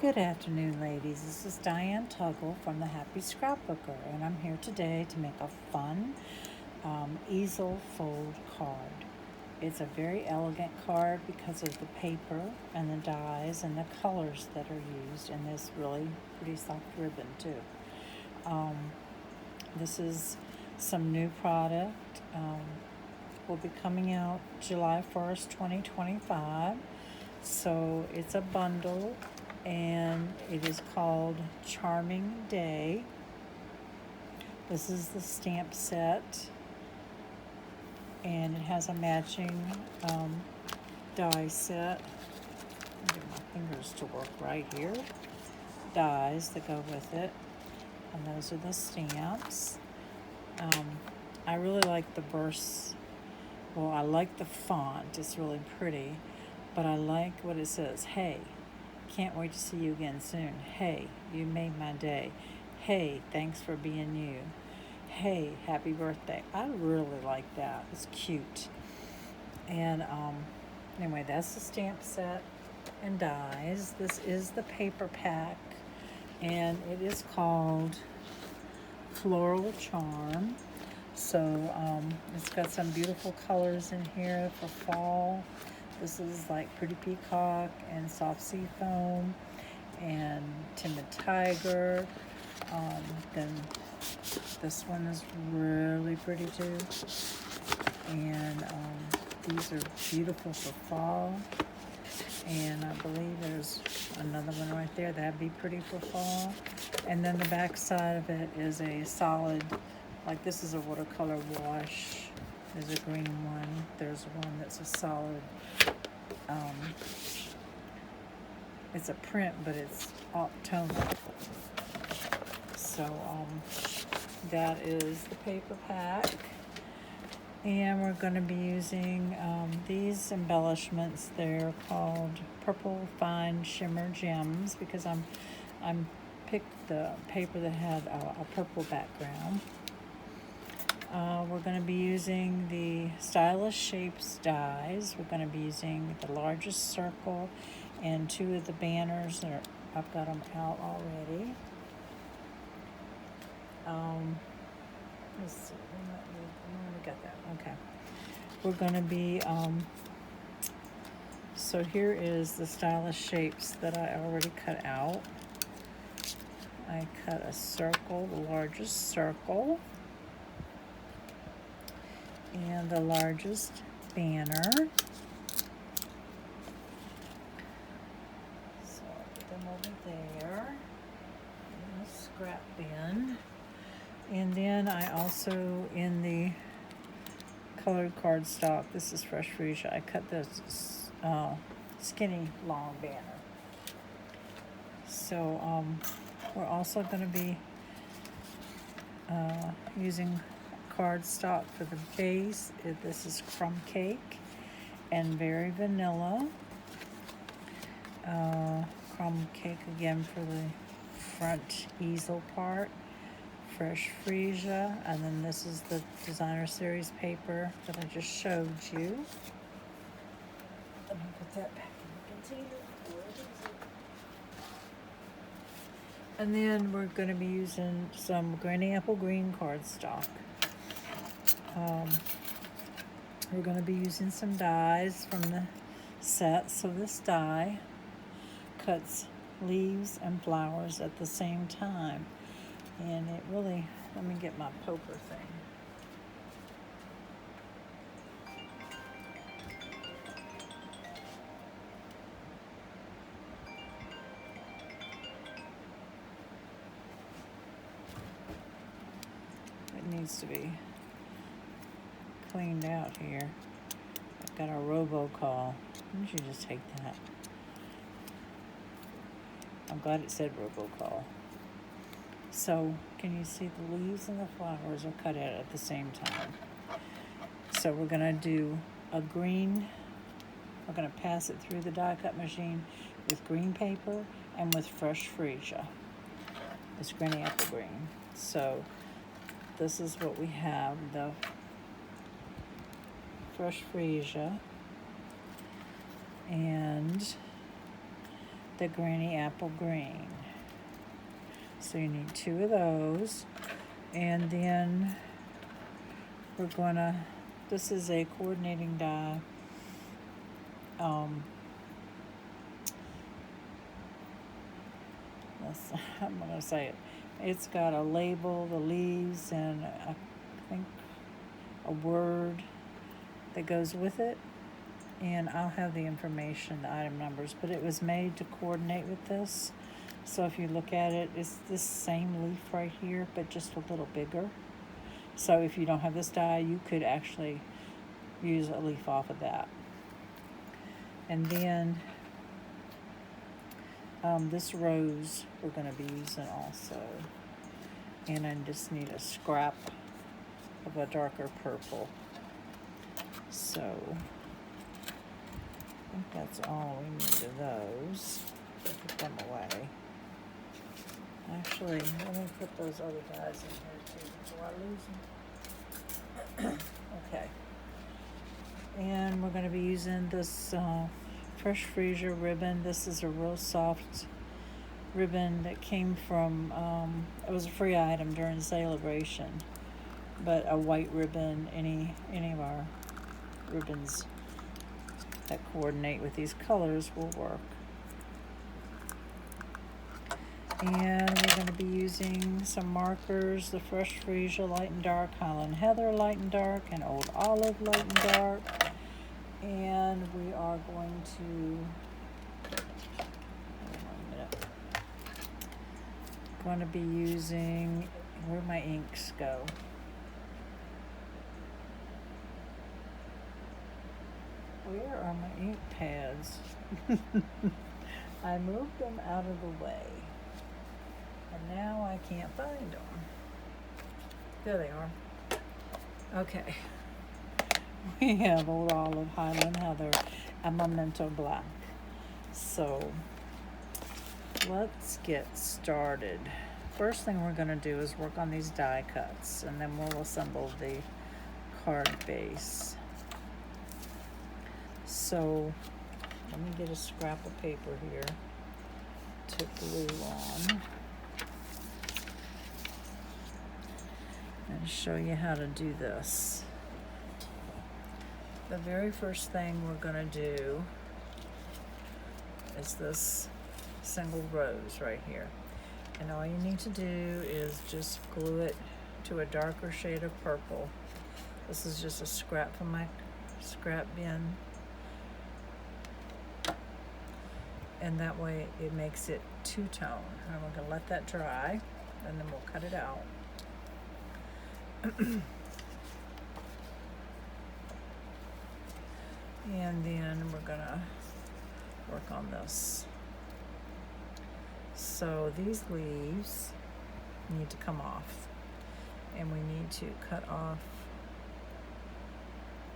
Good afternoon, ladies. This is Diane Tuggle from the Happy Scrapbooker, and I'm here today to make a fun easel fold card. It's a very elegant card because of the paper and the dies and the colors that are used, and this really pretty soft ribbon too. This is some new product. Will be coming out July 1st, 2025. So it's a bundle, and it is called Charming Day. This is the stamp set, and it has a matching die set. I'll get my fingers to work right here. Dies that go with it, and those are the stamps. I really like the bursts. Well, I like the font. It's really pretty, but I like what it says. Hey, can't wait to see you again soon. Hey, you made my day. Hey, thanks for being you. Hey, happy birthday. I really like that. It's cute. And anyway, that's the stamp set and dies. This is the paper pack, and it is called Floral Charm. So it's got some beautiful colors in here for fall. This is like Pretty Peacock and Soft Sea Foam and Timid Tiger. Then this one is really pretty too. And these are beautiful for fall. And I believe there's another one right there. That'd be pretty for fall. And then the back side of it is a solid, like this is a watercolor wash. There's a green one. There's one that's a solid, it's a print, but it's tonal. So that is the paper pack. And we're going to be using these embellishments. They're called Purple Fine Shimmer Gems because I'm picked the paper that had a purple background. We're going to be using the Stylish Shapes dies. We're going to be using the largest circle and two of the banners. I've got them out already. Let's see. We got that. Okay. We're going to be, so here is the Stylish Shapes that I already cut out. I cut a circle, the largest circle, and the largest banner. So I'll put them over there in the scrap bin. And then I also, in the colored cardstock, this is Fresh Freesia, I cut this skinny long banner. So we're also going to be using cardstock for the base. This is Crumb Cake and Very Vanilla. Crumb Cake again for the front easel part. Fresh Freesia, and then this is the Designer Series paper that I just showed you. Let me put that back in the container. And then we're going to be using some Granny Apple Green cardstock. We're going to be using some dies from the set. So this die cuts leaves and flowers at the same time. And it really, let me get my poker thing. It needs to be cleaned out here. I've got a robocall. Why don't you just take that? I'm glad it said robocall. So, can you see the leaves and the flowers are cut out at the same time? So we're going to do a green, we're going to pass it through the die cut machine with green paper and with Fresh Freesia. It's Granny Apple Green. So this is what we have, the Fresh Freesia. And the Granny Apple Green. So you need 2 of those. And then we're gonna, this is a coordinating die. I'm gonna say it. It's got a label, the leaves, and I think a word that goes with it. And I'll have the information, the item numbers, but it was made to coordinate with this. So if you look at it, it's this same leaf right here, but just a little bigger. So if you don't have this die, you could actually use a leaf off of that. And then this rose we're going to be using also. And I just need a scrap of a darker purple. So I think that's all we need of those. Put them away. Actually, let me put those other dies in here too before I lose them. Okay. And we're going to be using this Fresh Freezer ribbon. This is a real soft ribbon that came from, it was a free item during celebration. But a white ribbon, any of our ribbons that coordinate with these colors will work. And we're going to be using some markers, the Fresh Freesia Light and Dark, Highland Heather Light and Dark, and Old Olive Light and Dark. And we are going to, hold on a minute, going to be using, where'd my inks go? Where are my ink pads? I moved them out of the way. And now I can't find them. There they are. Okay. We have Old Olive, Highland Heather, and Memento Black. So let's get started. First thing we're going to do is work on these die cuts, and then we'll assemble the card base. So let me get a scrap of paper here to glue on and show you how to do this. The very first thing we're going to do is this single rose right here. And all you need to do is just glue it to a darker shade of purple. This is just a scrap from my scrap bin. And that way it makes it two-tone. And we're going to let that dry, and then we'll cut it out. And then we're going to work on this. So these leaves need to come off. And we need to cut off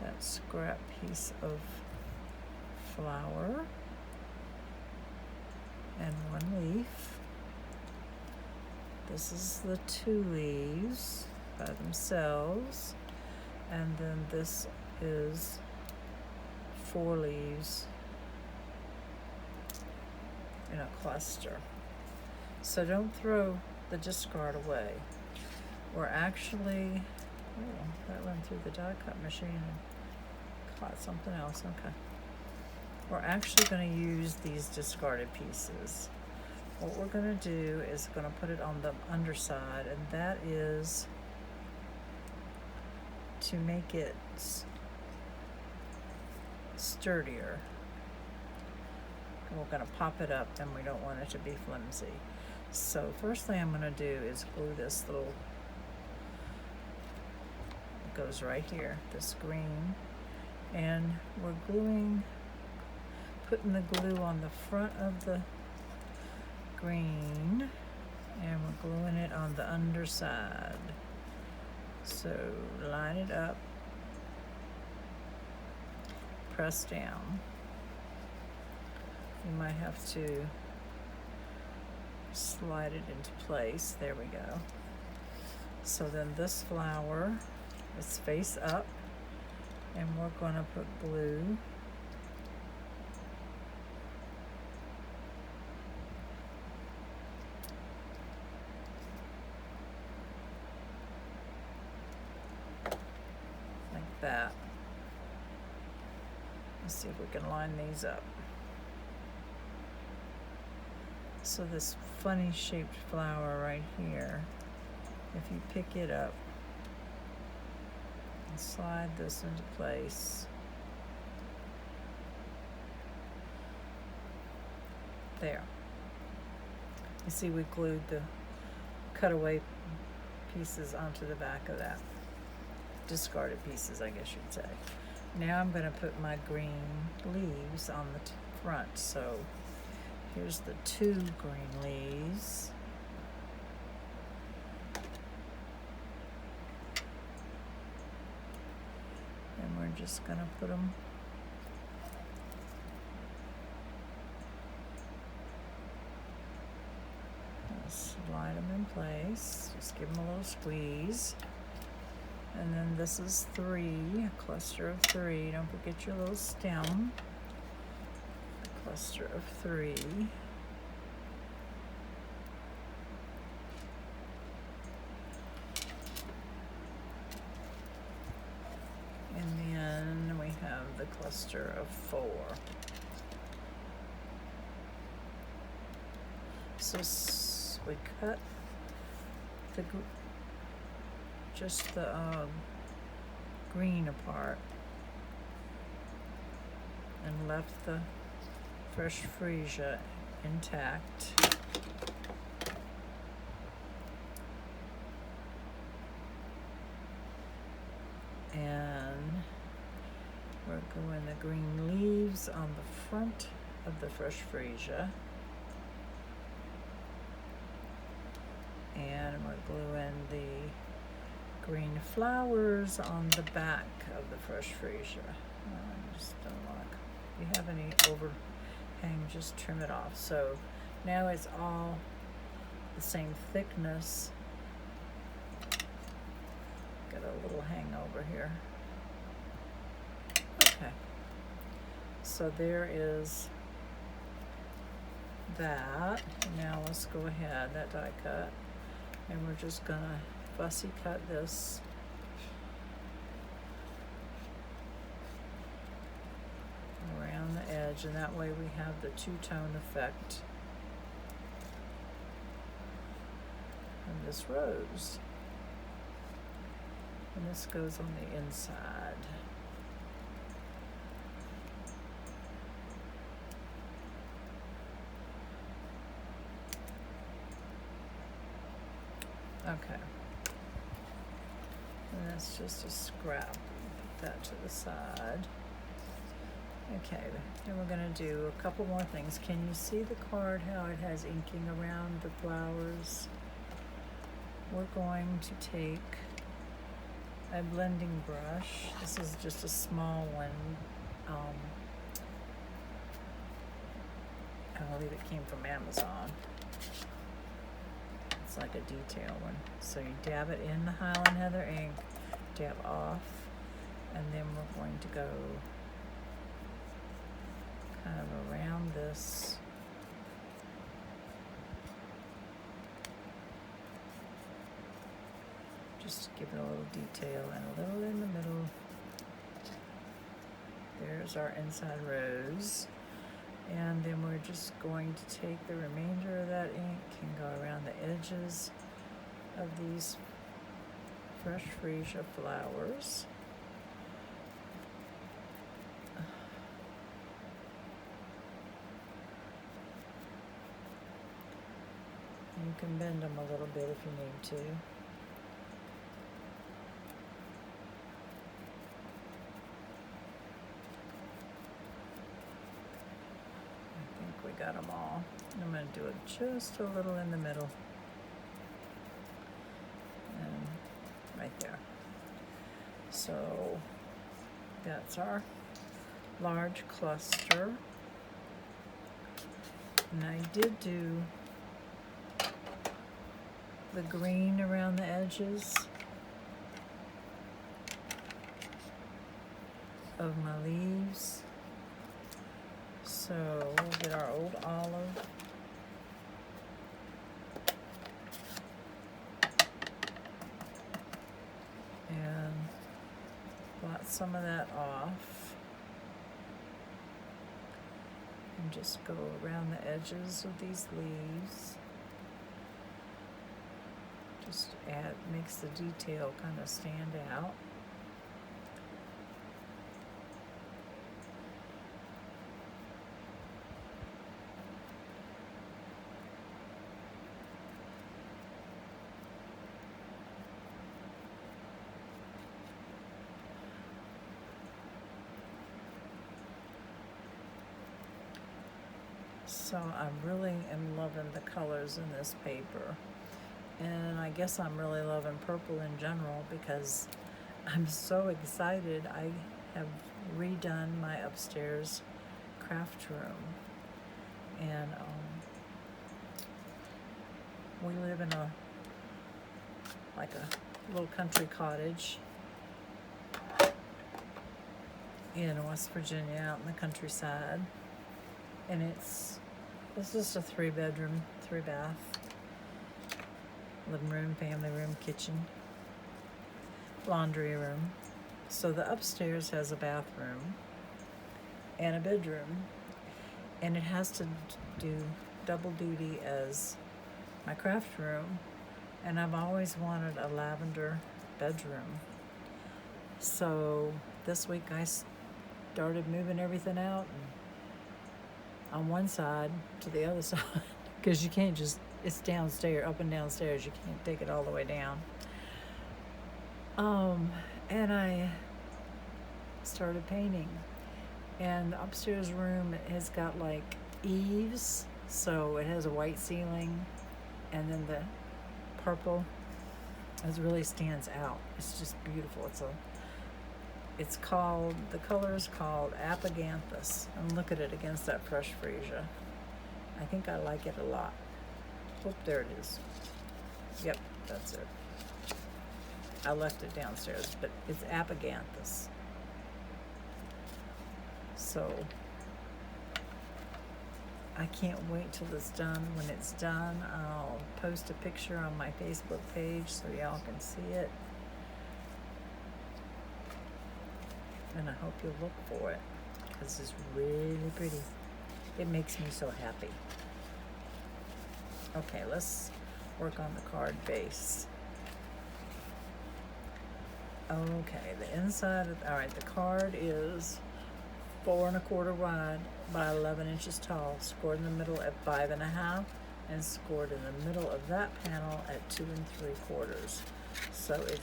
that scrap piece of flower. And one leaf. This is the two leaves by themselves, and then this is 4 leaves in a cluster. So don't throw the discard away. We're actually, oh, that went through the die cut machine and caught something else. Okay. We're actually going to use these discarded pieces. What we're going to do is going to put it on the underside, and that is to make it sturdier. And we're going to pop it up, and we don't want it to be flimsy. So first thing I'm going to do is glue this little, it goes right here, this green, and we're putting the glue on the front of the green, and we're gluing it on the underside. So line it up, press down. You might have to slide it into place. There we go. So then this flower is face up, and we're going to put glue that. Let's see if we can line these up. So this funny shaped flower right here, if you pick it up and slide this into place, there. You see we glued the cutaway pieces onto the back of that. Discarded pieces, I guess you'd say. Now I'm going to put my green leaves on the front. So here's the 2 green leaves. And we're just going to put them slide them in place. Just give them a little squeeze. And then this is 3, a cluster of 3. Don't forget your little stem. A cluster of 3. And then we have the cluster of 4. So we cut the just the green apart and left the fresh freesia intact. And we're going the green leaves on the front of the fresh freesia. And we're gluing the green flowers on the back of the fresh freesia. I just don't like, if you have any overhang, just trim it off. So now it's all the same thickness. Got a little hangover here. Okay, so there is that. Now let's go ahead, that die cut, and we're just gonna fussy cut this around the edge, and that way we have the two-tone effect of this rose. And this goes on the inside. Okay. And that's just a scrap. Put that to the side. Okay, then we're going to do a couple more things. Can you see the card, how it has inking around the flowers? We're going to take a blending brush. This is just a small one. I believe it came from Amazon. It's like a detail one. So you dab it in the Highland Heather ink, dab off, and then we're going to go kind of around this. Just give it a little detail and a little in the middle. There's our inside rose. And then we're just going to take the remainder of that ink and go around the edges of these fresh freesia flowers. You can bend them a little bit if you need to. Got them all. I'm going to do it just a little in the middle. And right there. So that's our large cluster. And I did do the green around the edges of my leaves. So we'll get our old olive. And flat some of that off and just go around the edges of these leaves. Just makes the detail kind of stand out. So I'm really am loving the colors in this paper. And I guess I'm really loving purple in general because I'm so excited. I have redone my upstairs craft room. And we live in like a little country cottage in West Virginia out in the countryside. And it's just a 3-bedroom, 3-bath. Living room, family room, kitchen, laundry room. So the upstairs has a bathroom and a bedroom, and it has to do double duty as my craft room, and I've always wanted a lavender bedroom. So this week I started moving everything out on one side to the other side because you can't just, it's downstairs, up and downstairs. You can't take it all the way down. And I started painting. And the upstairs room has got like eaves, so it has a white ceiling, and then the purple really stands out. It's just beautiful. It's called, the color is called Apaganthus. And look at it against that fresh freesia. I think I like it a lot. Oh, there it is. Yep, that's it. I left it downstairs, but it's Apaganthus. So I can't wait till it's done. When it's done, I'll post a picture on my Facebook page so y'all can see it. And I hope you'll look for it because it's really pretty. It makes me so happy. Okay, let's work on the card base. Okay, the inside of, all right, the card is 4 1/4 wide by 11 inches tall, scored in the middle at 5 1/2, and scored in the middle of that panel at 2 3/4. So it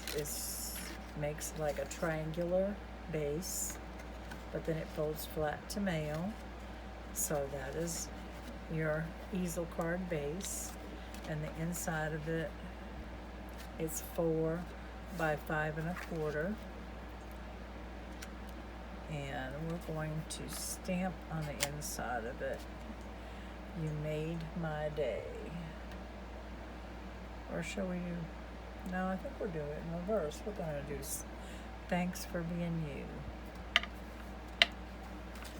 makes like a triangular base, but then it folds flat to mail. So that is your easel card base, and the inside of it, it's 4 by 5 1/4, and we're going to stamp on the inside of it. You made my day. Or shall we do, no, I think we're doing it in reverse. We're going to do thanks for being you.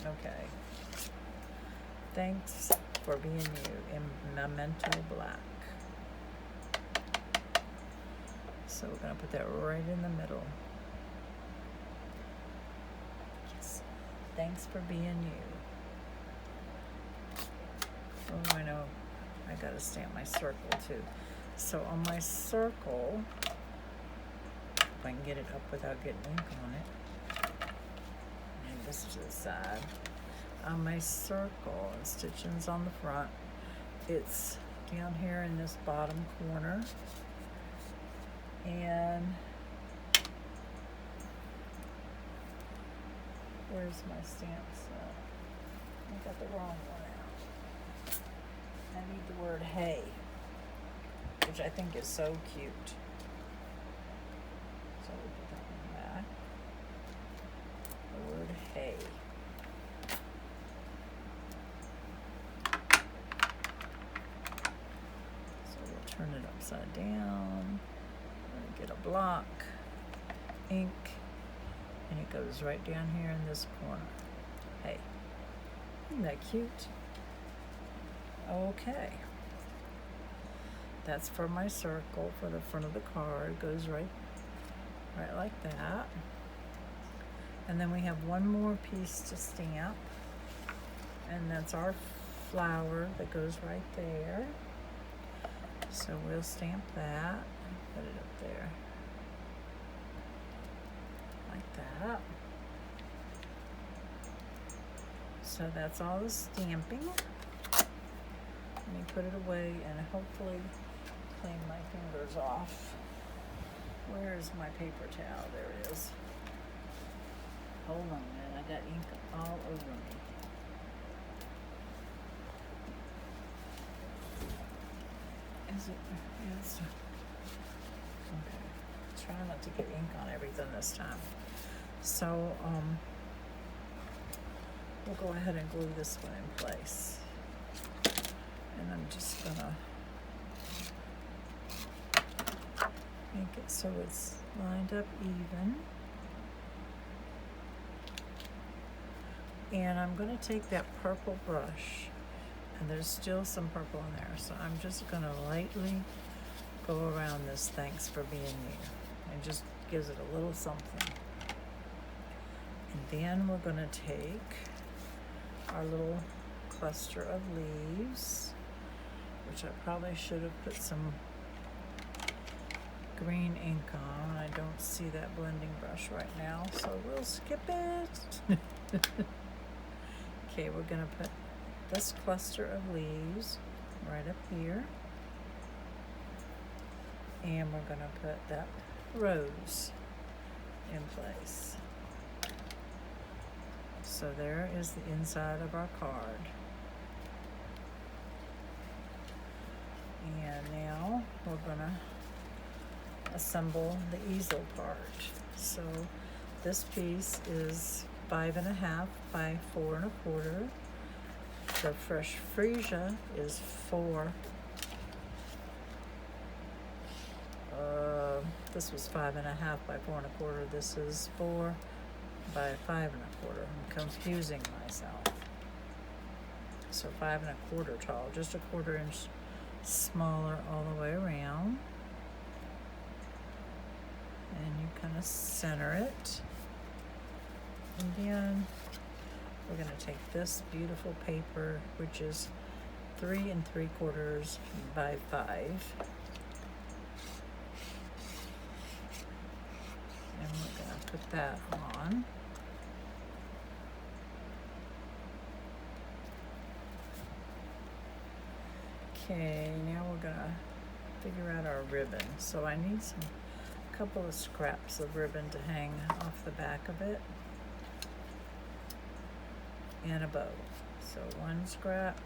Okay. Thanks for being you in Memento Black. So we're going to put that right in the middle. Yes. Thanks for being you. Oh, I know. I got to stamp my circle too. So on my circle, if I can get it up without getting ink on it. And this to the side. On my circle, and stitching's on the front. It's down here in this bottom corner. And where's my stamp set? I got the wrong one out. I need the word hey, which I think is so cute. So we'll put that one back. The word hey. So we'll turn it upside down. Get a block, ink, and it goes right down here in this corner. Hey, isn't that cute? Okay, that's for my circle for the front of the card. It goes right like that. And then we have one more piece to stamp, and that's our flower that goes right there. So we'll stamp that, put it up there, like that. So that's all the stamping. Let me put it away and hopefully clean my fingers off. Where is my paper towel? There it is. Hold on a minute, I got ink all over me. Is it? Yes. Okay. Try not to get ink on everything this time. So, we'll go ahead and glue this one in place. And I'm just gonna make it so it's lined up even. And I'm gonna take that purple brush, and there's still some purple in there, so I'm just gonna lightly go around this "Thanks for being you," and just gives it a little something. And then we're gonna take our little cluster of leaves, which I probably should have put some green ink on. I don't see that blending brush right now, so we'll skip it. Okay, we're gonna put this cluster of leaves right up here, and we're gonna put that rose in place. So there is the inside of our card. And now we're gonna assemble the easel part. So this piece is 5.5 by 4 1/4. The fresh freesia is 4. This was 5.5 by 4 1/4. This is 4 by 5 1/4. I'm confusing myself. So 5 1/4 tall, just a 1/4 inch smaller all the way around. And you kind of center it. And then we're going to take this beautiful paper, which is 3 3/4 by 5. And we're going to put that on. Okay, now we're going to figure out our ribbon. So I need a couple of scraps of ribbon to hang off the back of it, and a bow. So 1 scrap,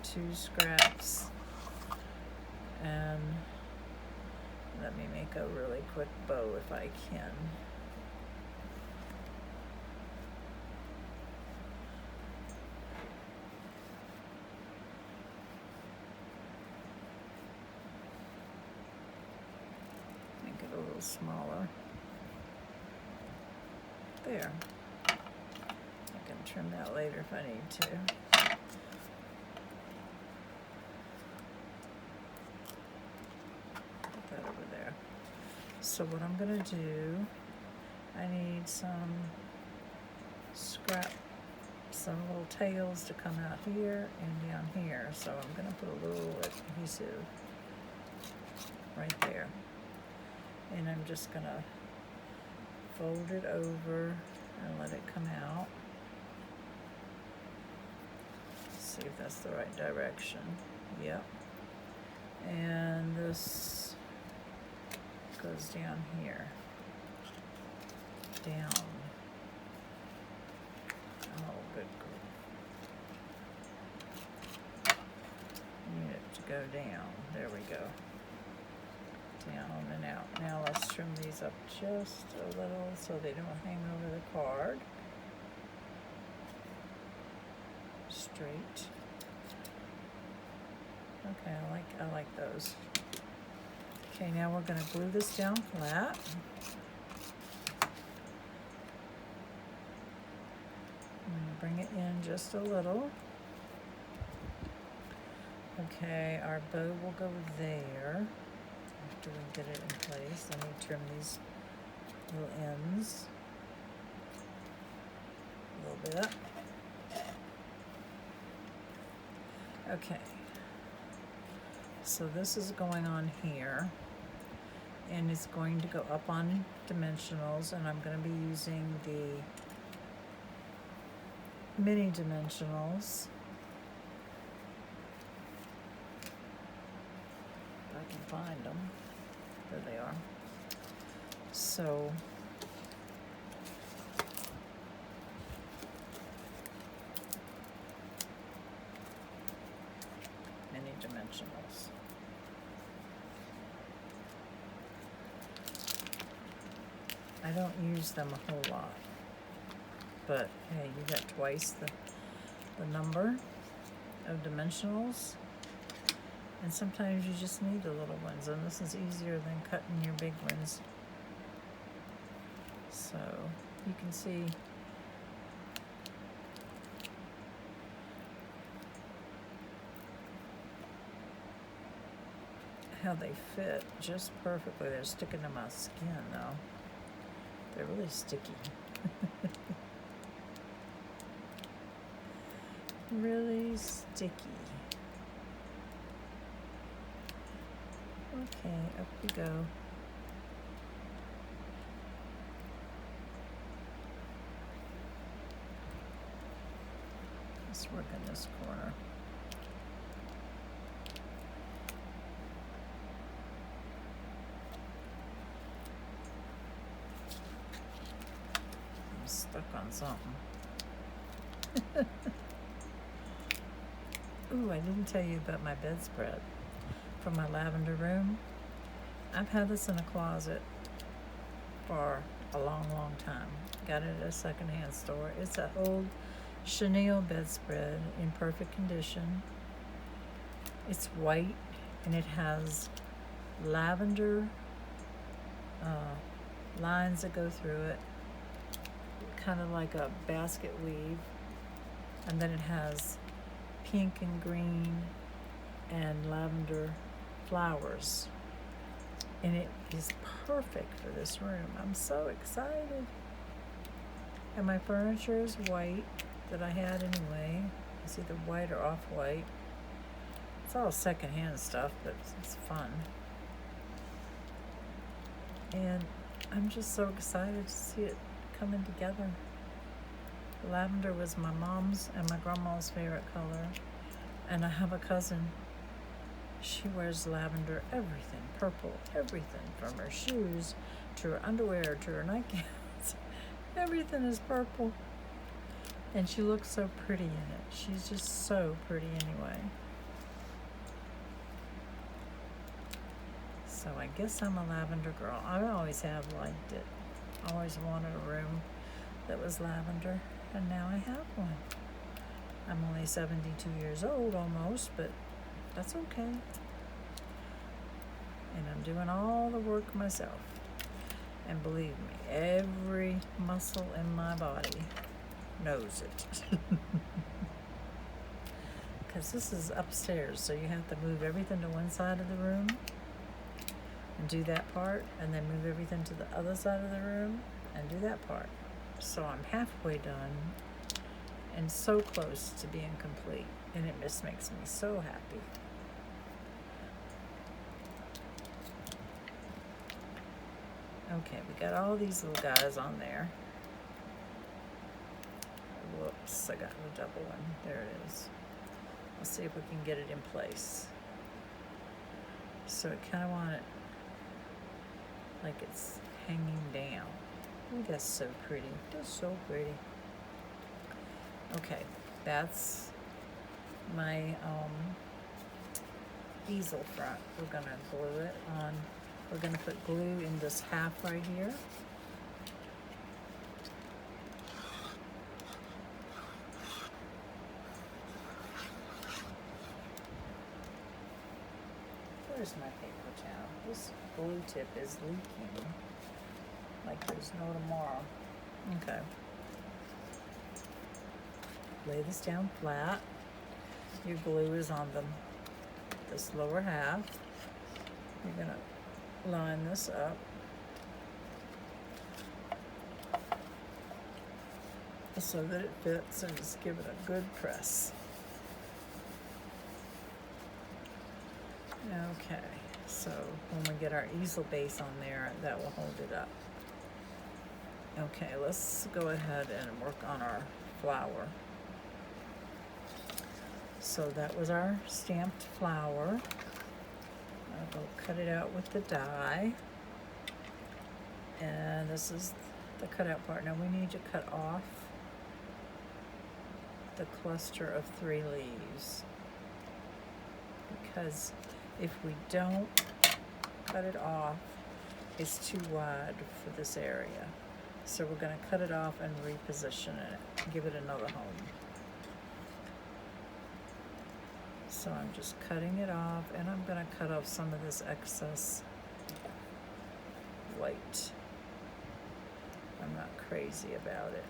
2 scraps, and let me make a really quick bow if I can. Make it a little smaller. There. I can trim that later if I need to. Put that over there. So what I'm gonna do, I need some little tails to come out here and down here. So I'm gonna put a little adhesive right there. And I'm just gonna fold it over and let it come out. See if that's the right direction. Yep. And this goes down here. Down. Oh, good grief. Need it to go down. There we go. Down and out. Now let's trim these up just a little so they don't hang over the card. Straight. Okay, I like those. Okay, now we're going to glue this down flat. I'm going to bring it in just a little. Okay, our bow will go there after we get it in place. Let me trim these little ends a little bit. Okay, so this is going on here, and it's going to go up on dimensionals, and I'm going to be using the mini dimensionals. If I can find them. There they are. So mini dimensionals. I don't use them a whole lot, but hey, you got twice the number of dimensionals, and sometimes you just need the little ones, and this is easier than cutting your big ones. So you can see how they fit just perfectly. They're sticking to my skin though. They're really sticky. Really sticky. Okay, up we go. Let's work in this corner. I'm stuck on something. Ooh, I didn't tell you about my bedspread for my lavender room. I've had this in a closet for a long, long time. Got it at a secondhand store. It's an old chenille bedspread in perfect condition. It's white and it has lavender lines that go through it, kind of like a basket weave, and then it has pink and green and lavender flowers, and it is perfect for this room. I'm so excited. And my furniture is white that I had anyway. It's either white or off-white. It's all secondhand stuff, but it's fun. And I'm just so excited to see it coming together. Lavender was my mom's and my grandma's favorite color. And I have a cousin. She wears lavender everything, purple, everything, from her shoes to her underwear to her nightgowns. Everything is purple. And she looks so pretty in it. She's just so pretty anyway. So I guess I'm a lavender girl. I always have liked it. I always wanted a room that was lavender, and now I have one. I'm only 72 years old almost, but that's okay. And I'm doing all the work myself. And believe me, every muscle in my body knows it. Because this is upstairs, so you have to move everything to one side of the room and do that part, and then move everything to the other side of the room and do that part. So I'm halfway done and so close to being complete, and it just makes me so happy. Okay, we got all these little guys on there. Whoops, I got the double one. There it is. Let's see if we can get it in place. So I kind of want it like it's hanging down. Ooh, that's so pretty. That's so pretty. Okay, that's my easel front. We're gonna glue it on. We're gonna put glue in this half right here. Where's my paper towel? This glue tip is leaking like there's no tomorrow. Okay. Lay this down flat. Your glue is on this lower half. You're gonna line this up so that it fits, and just give it a good press. Okay, so when we get our easel base on there, that will hold it up. Okay, let's go ahead and work on our flower. So that was our stamped flower. I'll go cut it out with the die. And this is the cutout part. Now we need to cut off the cluster of 3 leaves, because if we don't cut it off, it's too wide for this area. So we're going to cut it off and reposition it, give it another home. So I'm just cutting it off, and I'm going to cut off some of this excess white. I'm not crazy about it.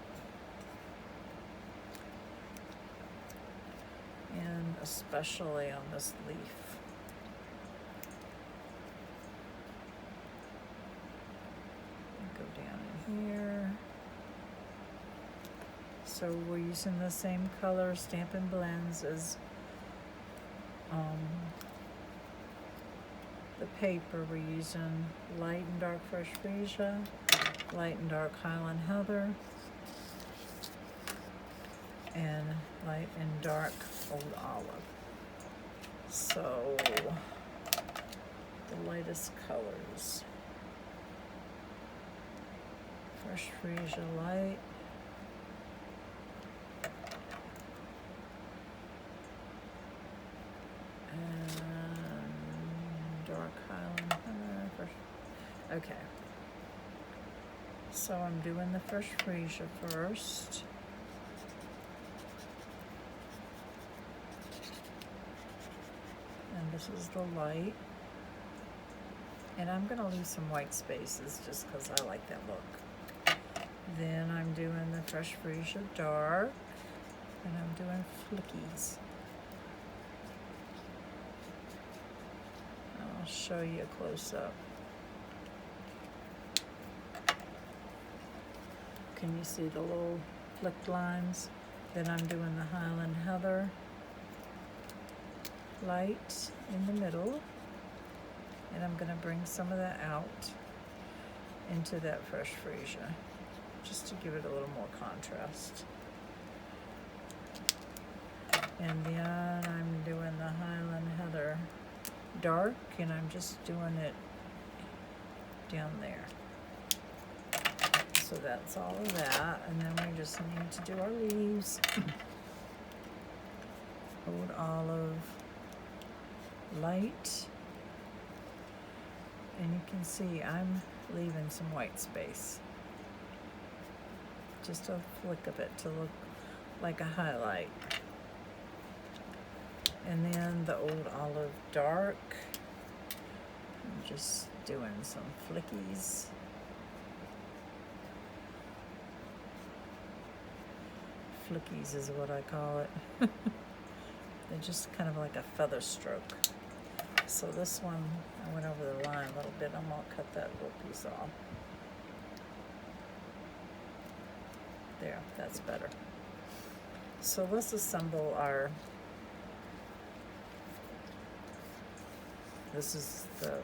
And especially on this leaf. Go down in here. So we're using the same color Stampin' Blends as the paper. We're using light and dark fresh freesia, light and dark Highland Heather, and light and dark old olive. So the lightest colors: fresh freesia light, and dark Highland Heather. Okay, so I'm doing the fresh freesia first. And this is the light. And I'm going to leave some white spaces just because I like that look. Then I'm doing the fresh freesia dark. And I'm doing flickies. I'll show you a close-up. Can you see the little flicked lines? Then I'm doing the Highland Heather light in the middle, and I'm going to bring some of that out into that fresh freesia just to give it a little more contrast. And then I'm doing the Highland Heather dark, and I'm just doing it down there. So that's all of that, and then we just need to do our leaves. Old olive light, and you can see I'm leaving some white space, just a flick of it to look like a highlight. And then the old olive dark, I'm just doing some flickies. Flickies is what I call it. They're just kind of like a feather stroke. So this one, I went over the line a little bit. I'm going to cut that little piece off. There, that's better. So let's assemble our, this is the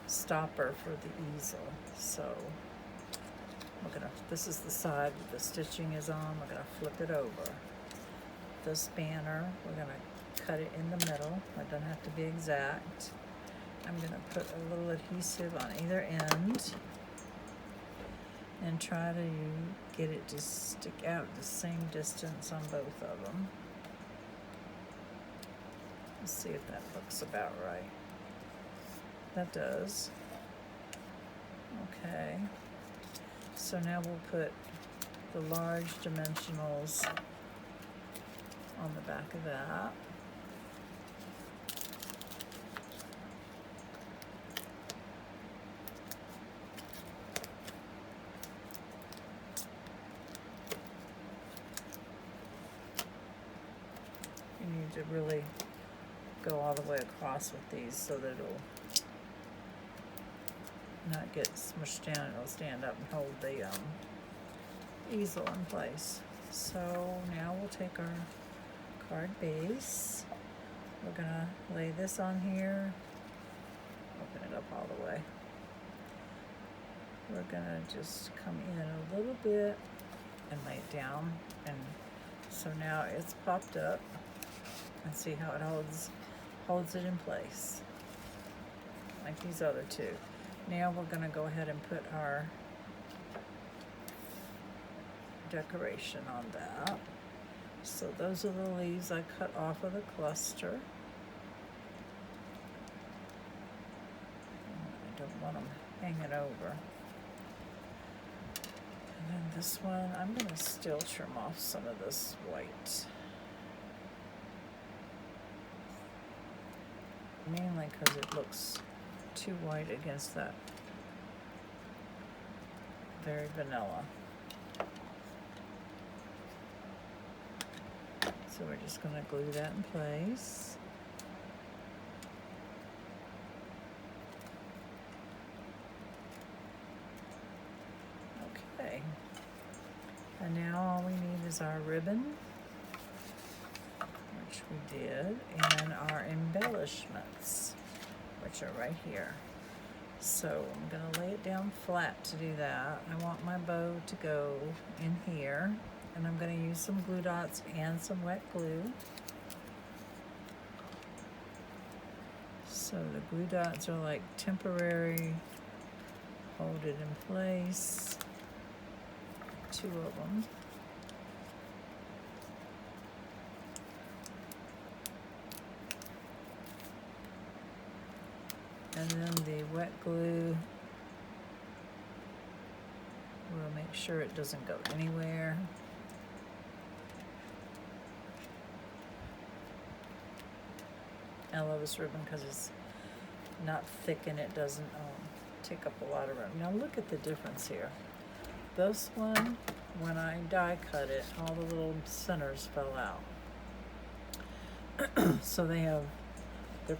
stopper for the easel. So we're gonna, this is the side that the stitching is on. We're gonna flip it over. The spanner, we're gonna cut it in the middle. It doesn't have to be exact. I'm gonna put a little adhesive on either end and try to get it to stick out the same distance on both of them. Let's see if that looks about right. That does. Okay. So now we'll put the large dimensionals on the back of that. You need to really go all the way across with these so that it'll not get smushed down. It'll stand up and hold the easel in place. So now we'll take our card base. We're gonna lay this on here. Open it up all the way. We're gonna just come in a little bit and lay it down. And so now it's popped up. And see how it holds it in place. Like these other two. Now we're gonna go ahead and put our decoration on that. So those are the leaves I cut off of the cluster. I don't want them hanging over. And then this one, I'm gonna still trim off some of this white. Mainly because it looks too white against that very vanilla. So we're just going to glue that in place. Okay. And now all we need is our ribbon, which we did, and our embellishments, which are right here. So I'm going to lay it down flat to do that. I want my bow to go in here, and I'm going to use some glue dots and some wet glue. So the glue dots are like temporary, hold it in place, 2 of them. And then the wet glue, we'll make sure it doesn't go anywhere. I love this ribbon because it's not thick and it doesn't take up a lot of room. Now look at the difference here. This one, when I die cut it, all the little centers fell out. So they're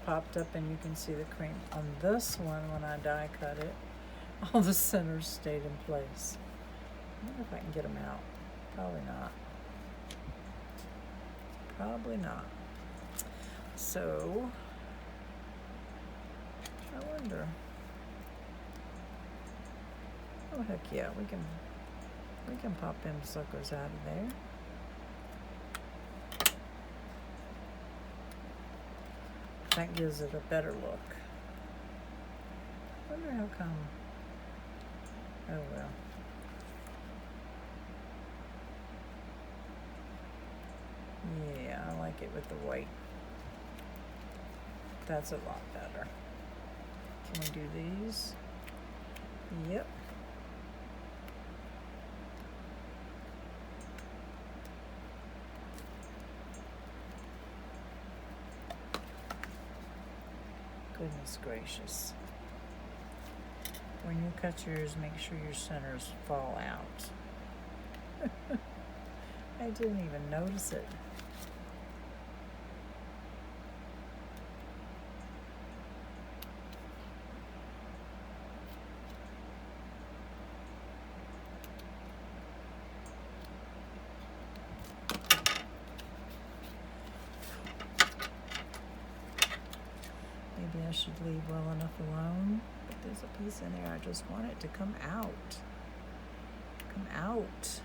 popped up and you can see the cream. On this one, when I die cut it, all the centers stayed in place. I wonder if I can get them out. Probably not. Probably not. So, I wonder. Oh heck yeah, we can pop them suckers out of there. That gives it a better look. Wonder how come. Oh well. Yeah, I like it with the white. That's a lot better. Can we do these? Yep. Goodness gracious. When you cut yours, make sure your centers fall out. I didn't even notice it. Maybe I should leave well enough alone. But there's a piece in there. I just want it to come out. Come out.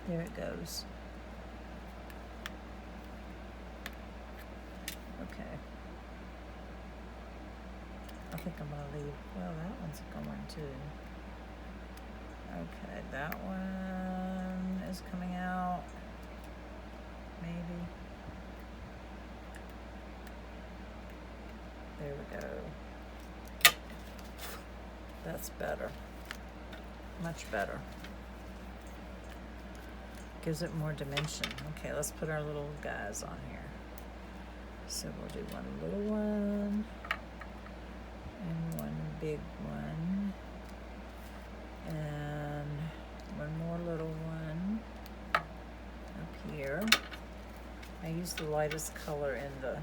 There it goes. Okay. I think I'm gonna leave, well, that one's going too. Okay, that one is coming out. Maybe. There we go. That's better. Much better. Gives it more dimension. Okay, let's put our little guys on here. So we'll do one little one and one big one and one more little one up here. I used the lightest color in the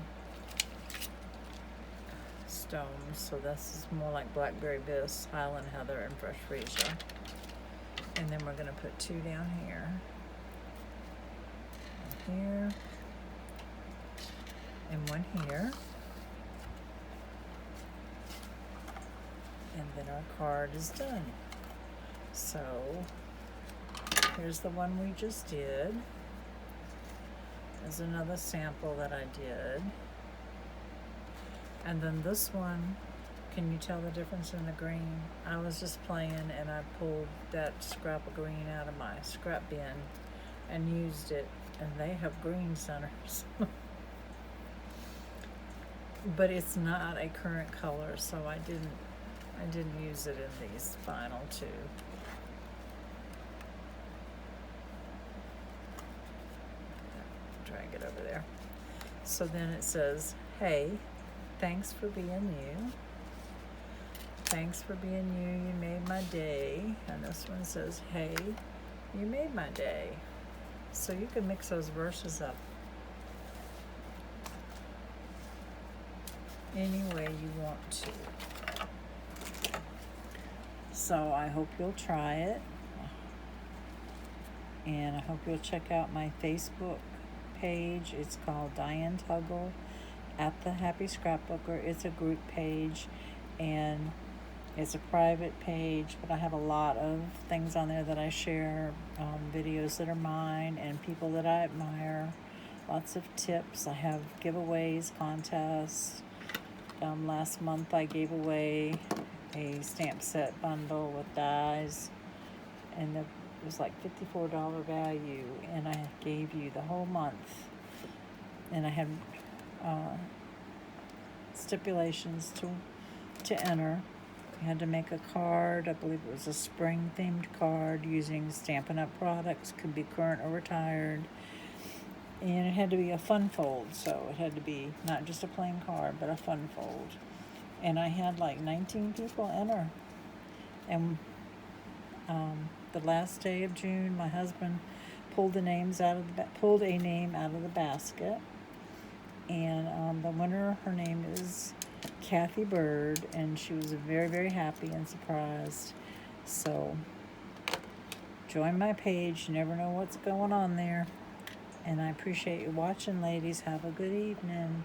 stones. So this is more like blackberry bis, Highland heather, and fresh freesia. And then we're going to put 2 down here. And here. And 1 here. And then our card is done. So here's the one we just did. There's another sample that I did. And then this one, can you tell the difference in the green? I was just playing and I pulled that scrap of green out of my scrap bin and used it, and they have green centers. But it's not a current color, so I didn't use it in these final 2. Drag it over there. So then it says, hey, thanks for being you. Thanks for being you. You made my day. And this one says, hey, you made my day. So you can mix those verses up any way you want to. So I hope you'll try it. And I hope you'll check out my Facebook page. It's called Diane Tuggle at the Happy Scrapbooker. It's a group page and it's a private page, but I have a lot of things on there that I share, videos that are mine and people that I admire, lots of tips. I have giveaways, contests. Last month I gave away a stamp set bundle with dies, and it was like $54 value, and I gave you the whole month, and I had stipulations to enter. You had to make a card. I believe it was a spring themed card using Stampin' Up! Products, could be current or retired, and it had to be a fun fold, so it had to be not just a plain card but a fun fold. And I had like 19 people enter, and the last day of June, my husband pulled a name out of the basket, and the winner, her name is Kathy Bird, and she was very, very happy and surprised. So join my page. You never know what's going on there. And I appreciate you watching, ladies. Have a good evening.